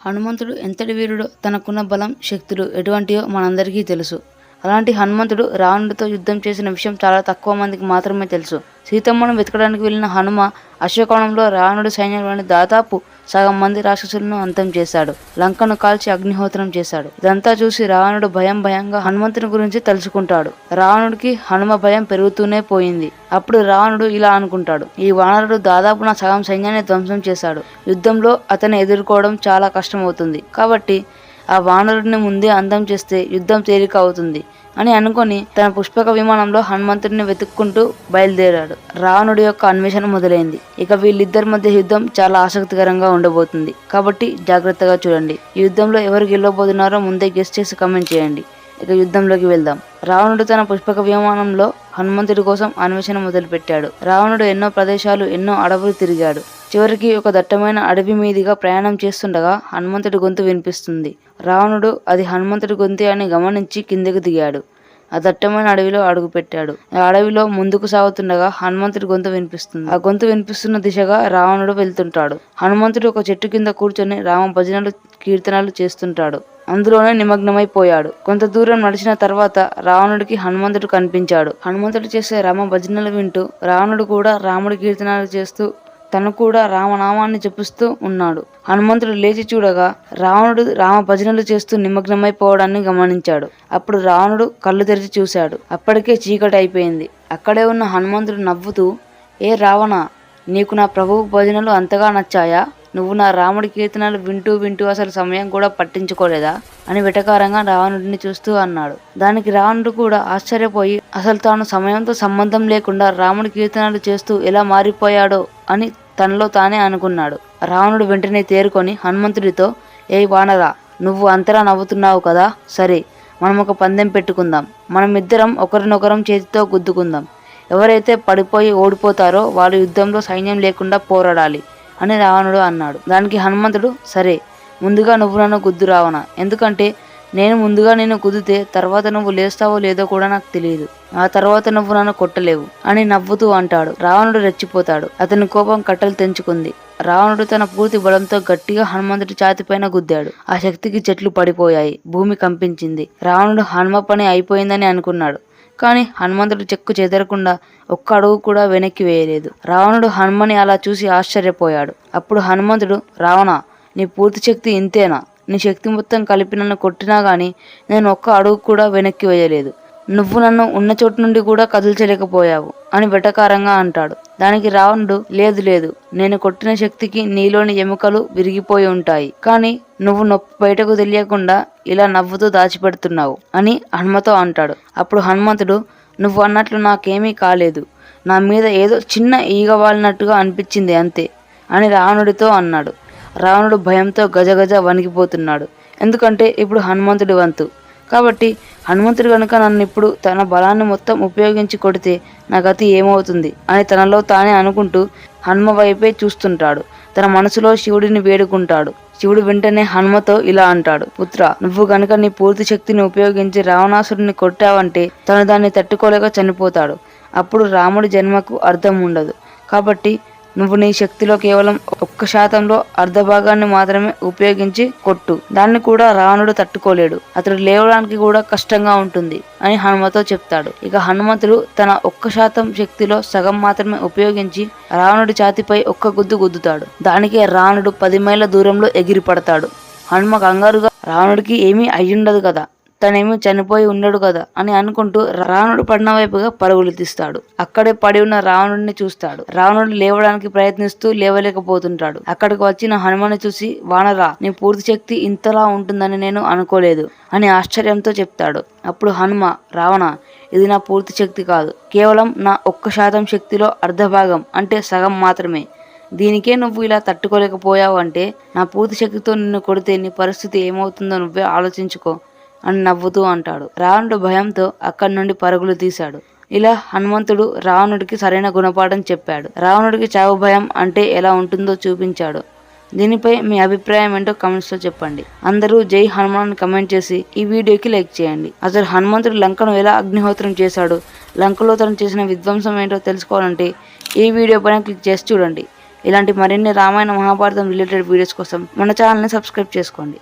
హనుమంతుడు ఎంతటి వీరుడో, తనకున్న బలం, శక్తులు ఎటువంటివో మనందరికీ తెలుసు. అలాంటి హనుమంతుడు రావణుడితో యుద్ధం చేసిన విషయం చాలా తక్కువ మందికి మాత్రమే తెలుసు. సీతమ్మను వెతకడానికి వెళ్ళిన హనుమ అశోకవనంలో రావణుడి సైన్యంలోని దాదాపు సగం మంది రాక్షసులను అంతం చేశాడు. లంకను కాల్చి అగ్నిహోత్రం చేశాడు. ఇదంతా చూసి రావణుడు భయంగా హనుమంతుని గురించి తలుచుకుంటాడు. రావణుడికి హనుమ భయం పెరుగుతూనే పోయింది. అప్పుడు రావణుడు ఇలా అనుకుంటాడు, ఈ వానరుడు దాదాపు నా సగం సైన్యాన్ని ధ్వంసం చేశాడు. యుద్ధంలో అతన్ని ఎదుర్కోవడం చాలా కష్టమవుతుంది. కాబట్టి ఆ వానరుడిని ముందే అంతం చేస్తే యుద్ధం తేలిక అవుతుంది అని అనుకొని తన పుష్పక విమానంలో హనుమంతుడిని వెతుక్కుంటూ బయలుదేరాడు. రావణుడి యొక్క అన్వేషణ మొదలైంది. ఇక వీళ్ళిద్దరి మధ్య యుద్ధం చాలా ఆసక్తికరంగా ఉండబోతుంది. కాబట్టి జాగ్రత్తగా చూడండి. ఈ యుద్ధంలో ఎవరు గెలవబోతున్నారో ముందే గెస్ చేసి కామెంట్ చేయండి. ఇక యుద్ధంలోకి వెళ్దాం. రావణుడు తన పుష్పక విమానంలో హనుమంతుడి కోసం అన్వేషణ మొదలుపెట్టాడు. రావణుడు ఎన్నో ప్రదేశాలు, ఎన్నో అడవులు తిరిగాడు. చివరికి ఒక దట్టమైన అడవి మీదుగా ప్రయాణం చేస్తుండగా హనుమంతుడి గొంతు వినిపిస్తుంది. రావణుడు అది హనుమంతుడి గొంతు అని గమనించి కిందకు దిగాడు. ఆ దట్టమైన అడవిలో అడుగు పెట్టాడు. ఆ అడవిలో ముందుకు సాగుతుండగా హనుమంతుడి గొంతు వినిపిస్తుంది. ఆ గొంతు వినిపిస్తున్న దిశగా రావణుడు వెళ్తుంటాడు. హనుమంతుడు ఒక చెట్టు కింద కూర్చొని రామ భజనలు, కీర్తనలు చేస్తుంటాడు. అందులోనే నిమగ్నమైపోయాడు. కొంత దూరం నడిచిన తర్వాత రావణుడికి హనుమంతుడు కనిపించాడు. హనుమంతుడు చేసే రామ భజనలు వింటూ రావణుడు కూడా రాముడి కీర్తనలు చేస్తూ తను కూడా రామనామాన్ని జపిస్తూ ఉన్నాడు. హనుమంతుడు లేచి చూడగా రావణుడు రామ భజనలు చేస్తూ నిమగ్నమైపోవడాన్ని గమనించాడు. అప్పుడు రావణుడు కళ్ళు తెరిచి చూశాడు. అప్పటికే చీకటి అయిపోయింది. అక్కడే ఉన్న హనుమంతుడు నవ్వుతూ, ఏ రావణ, నీకు నా ప్రభువు భజనలు అంతగా నచ్చాయా? నువ్వు నా రాముడి కీర్తనలు వింటూ అసలు సమయం కూడా పట్టించుకోలేదా అని వెటకారంగా రావణుడిని చూస్తూ అన్నాడు. దానికి రావణుడు కూడా ఆశ్చర్యపోయి అసలు తాను సమయంతో సంబంధం లేకుండా రాముడి కీర్తనలు చేస్తూ ఎలా మారిపోయాడో అని తనలో తానే అనుకున్నాడు. రావణుడు వెంటనే తేరుకొని హనుమంతుడితో, ఏ వానరా, నువ్వు అంతలా నవ్వుతున్నావు కదా, సరే మనం ఒక పందెం పెట్టుకుందాం. మనమిద్దరం ఒకరినొకరం చేతితో గుద్దుకుందాం. ఎవరైతే పడిపోయి ఓడిపోతారో వాళ్ళు యుద్ధంలో సైన్యం లేకుండా పోరాడాలి అని రావణుడు అన్నాడు. దానికి హనుమంతుడు, సరే ముందుగా నువ్వు నన్ను గుద్దు రావణ, ఎందుకంటే నేను ముందుగా నిన్ను కుదితే తర్వాత నువ్వు లేస్తావో లేదో కూడా నాకు తెలియదు. ఆ తర్వాత నువ్వు నన్ను కొట్టలేవు అని నవ్వుతూ అంటాడు. రావణుడు రెచ్చిపోతాడు. అతని కోపం కట్టలు తెంచుకుంది. రావణుడు తన పూర్తి బలంతో గట్టిగా హనుమంతుడి ఛాతిపైన గుద్దాడు. ఆ శక్తికి చెట్లు పడిపోయాయి. భూమి కంపించింది. రావణుడు హనుమ పని అయిపోయిందని అనుకున్నాడు. కానీ హనుమంతుడు చెక్కు చెదరకుండా ఒక్క అడుగు కూడా వెనక్కి వేయలేదు. రావణుడు హనుమని అలా చూసి ఆశ్చర్యపోయాడు. అప్పుడు హనుమంతుడు, రావణ, నీ పూర్తి శక్తి ఇంతేనా? నీ శక్తి మొత్తం కలిపి నన్ను కొట్టినా గానీ నేను ఒక్క అడుగు కూడా వెనక్కి వేయలేదు. నువ్వు నన్ను ఉన్న చోటు నుండి కూడా కదిల్చలేకపోయావు అని వెటకారంగా అంటాడు. దానికి రావణుడు, లేదు, నేను కొట్టిన శక్తికి నీలోని ఎముకలు విరిగిపోయి ఉంటాయి. కానీ నువ్వు నొప్పి బయటకు తెలియకుండా ఇలా నవ్వుతూ దాచిపెడుతున్నావు అని హనుమతో అంటాడు. అప్పుడు హనుమంతుడు, నువ్వు అన్నట్లు నాకేమీ కాలేదు. నా మీద ఏదో చిన్న ఈగ వాలినట్టుగా అనిపించింది అంతే అని రావణుడితో అన్నాడు. రావణుడు భయంతో గజగజ వణికిపోతున్నాడు. ఎందుకంటే ఇప్పుడు హనుమంతుడి వంతు. కాబట్టి హనుమంతుడు కనుక నన్ను ఇప్పుడు తన బలాన్ని మొత్తం ఉపయోగించి కొడితే నా గతి ఏమవుతుంది అని తనలో తానే అనుకుంటూ హనుమ వైపే చూస్తుంటాడు. తన మనసులో శివుడిని వేడుకుంటాడు. శివుడు వెంటనే హనుమతో ఇలా అంటాడు, పుత్ర, నువ్వు గనుక నీ పూర్తి శక్తిని ఉపయోగించి రావణాసురుని కొట్టావంటే తను దాన్ని తట్టుకోలేక చనిపోతాడు. అప్పుడు రాముడి జన్మకు అర్థం ఉండదు. కాబట్టి నువ్వు నీ శక్తిలో కేవలం 1% అర్ధ భాగాన్ని మాత్రమే ఉపయోగించి కొట్టు. దాన్ని కూడా రావణుడు తట్టుకోలేడు. అతడు లేవడానికి కూడా కష్టంగా ఉంటుంది అని హనుమతో చెప్తాడు. ఇక హనుమంతుడు తన 1% శక్తిలో సగం మాత్రమే ఉపయోగించి రావణుడి ఛాతిపై ఒక్క గుద్దు గుద్దుతాడు. దానికే రావణుడు 10 మైళ్ళ దూరంలో ఎగిరి పడతాడు. హనుమ కంగారుగా, రావణుడికి ఏమీ అయ్యుండదు కదా, తనేమీ చనిపోయి ఉండడు కదా అని అనుకుంటూ రావణుడు పడిన వైపుగా పరుగులు తీస్తాడు. అక్కడే పడి ఉన్న రావణుడిని చూస్తాడు. రావణుడు లేవడానికి ప్రయత్నిస్తూ లేవలేకపోతుంటాడు. అక్కడికి వచ్చిన హనుమని చూసి, వానరా, నీ పూర్తి శక్తి ఇంతలా ఉంటుందని నేను అనుకోలేదు అని ఆశ్చర్యంతో చెప్తాడు. అప్పుడు హనుమ, రావణ, ఇది నా పూర్తి శక్తి కాదు, కేవలం నా 1% శక్తిలో అర్ధభాగం అంటే సగం మాత్రమే. దీనికే నువ్వు ఇలా తట్టుకోలేకపోయావు అంటే నా పూర్తి శక్తితో నిన్ను కొడితే నీ పరిస్థితి ఏమవుతుందో నువ్వే ఆలోచించుకో అని నవ్వుతూ అంటాడు. రావణుడు భయంతో అక్కడి నుండి పరుగులు తీశాడు. ఇలా హనుమంతుడు రావణుడికి సరైన గుణపాఠం చెప్పాడు. రావణుడికి చావు భయం అంటే ఎలా ఉంటుందో చూపించాడు. దీనిపై మీ అభిప్రాయం ఏంటో కమెంట్స్లో చెప్పండి. అందరూ జై హనుమాన్ కమెంట్ చేసి ఈ వీడియోకి లైక్ చేయండి. అసలు హనుమంతుడు లంకను ఎలా అగ్నిహోత్రం చేశాడు, లంకలో తను చేసిన విధ్వంసం ఏంటో తెలుసుకోవాలంటే ఈ వీడియో పైన క్లిక్ చేసి చూడండి. ఇలాంటి మరిన్ని రామాయణ మహాభారతం రిలేటెడ్ వీడియోస్ కోసం మన ఛానల్ని సబ్స్క్రైబ్ చేసుకోండి.